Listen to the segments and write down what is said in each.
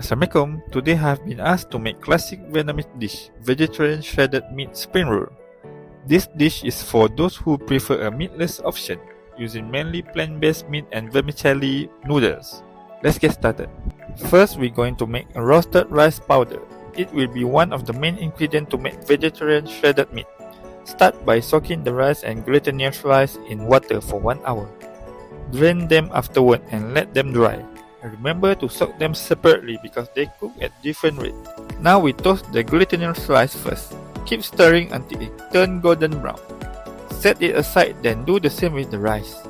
Assalamualaikum. Today I have been asked to make classic Vietnamese dish, vegetarian shredded meat spring roll. This dish is for those who prefer a meatless option, using mainly plant-based meat and vermicelli noodles. Let's get started. First, we're going to make a roasted rice powder. It will be one of the main ingredients to make vegetarian shredded meat. Start by soaking the rice and glutinous rice in water for 1 hour. Drain them afterward and let them dry. Remember to soak them separately because they cook at different rates. Now we toast the glutinous rice first. Keep stirring until it turns golden brown. Set it aside, then do the same with the rice.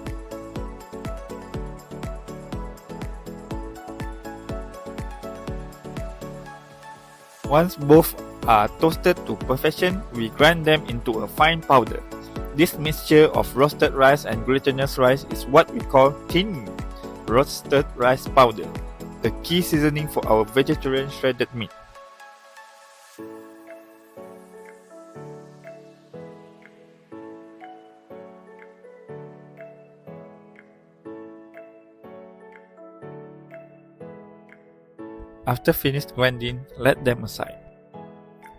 Once both are toasted to perfection, we grind them into a fine powder. This mixture of roasted rice and glutinous rice is what we call thin roasted rice powder, the key seasoning for our vegetarian shredded meat. After finished grinding, let them aside.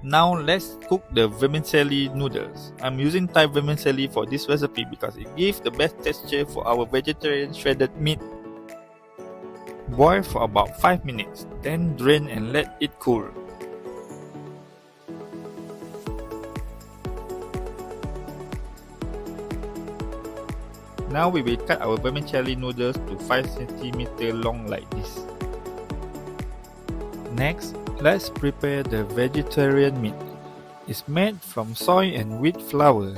Now let's cook the vermicelli noodles. I'm using Thai vermicelli for this recipe because it gives the best texture for our vegetarian shredded meat. Boil for about 5 minutes, then drain and let it cool. Now we will cut our vermicelli noodles to 5 cm long like this. Next, let's prepare the vegetarian meat. It's made from soy and wheat flour.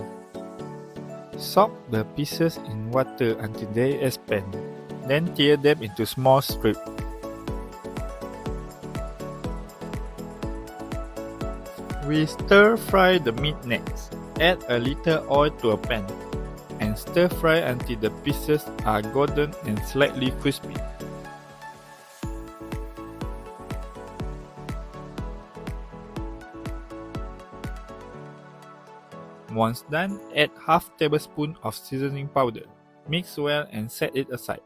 Soak the pieces in water until they expand. Then tear them into small strips. We stir fry the meat next. Add a little oil to a pan and stir fry until the pieces are golden and slightly crispy. Once done, add half tablespoon of seasoning powder. Mix well and set it aside.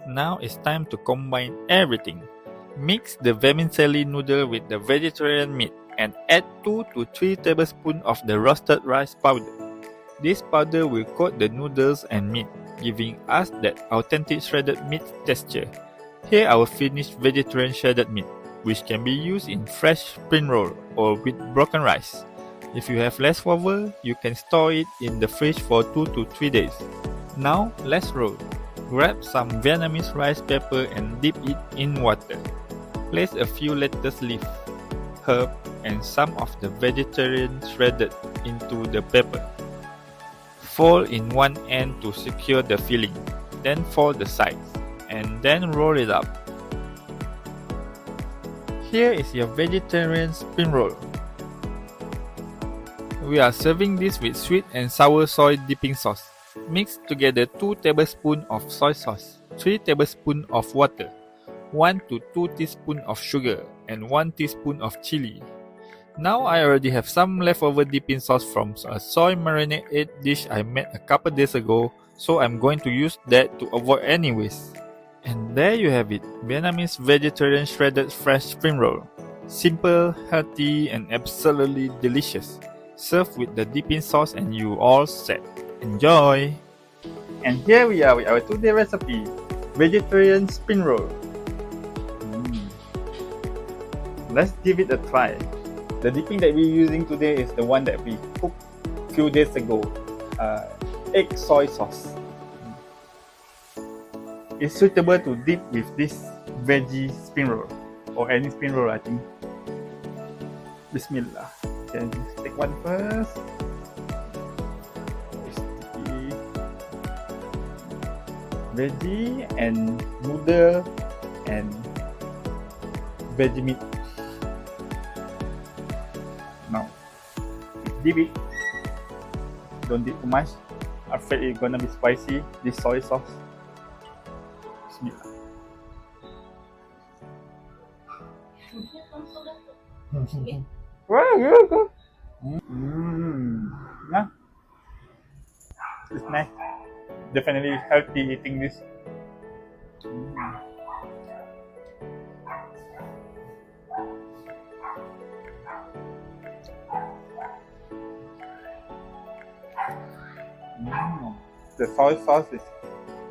Now it's time to combine everything. Mix the vermicelli noodle with the vegetarian meat and add 2 to 3 tablespoons of the roasted rice powder. This powder will coat the noodles and meat, giving us that authentic shredded meat texture. Here our finished vegetarian shredded meat, which can be used in fresh spring roll or with broken rice. If you have leftover, you can store it in the fridge for 2 to 3 days. Now let's roll. Grab some Vietnamese rice paper and dip it in water. Place a few lettuce leaves, herb, and some of the vegetarian shredded into the paper. Fold in one end to secure the filling, then fold the sides, and then roll it up. Here is your vegetarian spring roll. We are serving this with sweet and sour soy dipping sauce. Mix together 2 tablespoons of soy sauce, 3 tablespoons of water, 1 to 2 teaspoons of sugar, and 1 teaspoon of chili. Now I already have some leftover dipping sauce from a soy marinade dish I made a couple days ago, so I'm going to use that to avoid any waste. And there you have it, Vietnamese vegetarian shredded fresh spring roll. Simple, healthy, and absolutely delicious. Serve with the dipping sauce and you all set. Enjoy! And here we are with our today's recipe, vegetarian spring roll. Let's give it a try. The dipping that we're using today is the one that we cooked a few days ago, egg soy sauce. It's suitable to dip with this veggie spring roll or any spring roll, I think. Bismillah. Okay, just take one first. Veggie and noodle and veggie meat. Now, dip it. Don't dip too much. Afraid it's gonna be spicy. This soy sauce. Bismillah. Very good. Yeah, it's nice. Definitely healthy eating this. The soy sauce is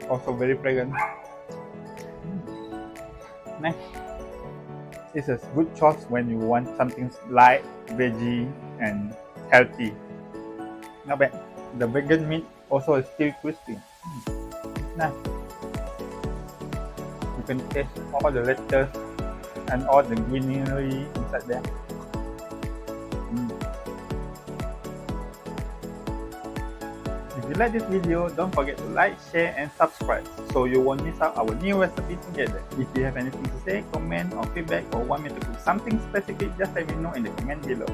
also very fragrant. Nice. It's a good choice when you want something light, veggie, and healthy. Not bad. The vegan meat also is still crispy. Nice. You can taste all the lettuce and all the greenery inside there. If you like this video, don't forget to like, share, and subscribe so you won't miss out our new recipe together. If you have anything to say, comment, or feedback, or want me to cook something specific, just let me know in the comment below.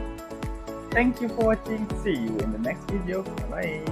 Thank you for watching. See you in the next video. Bye.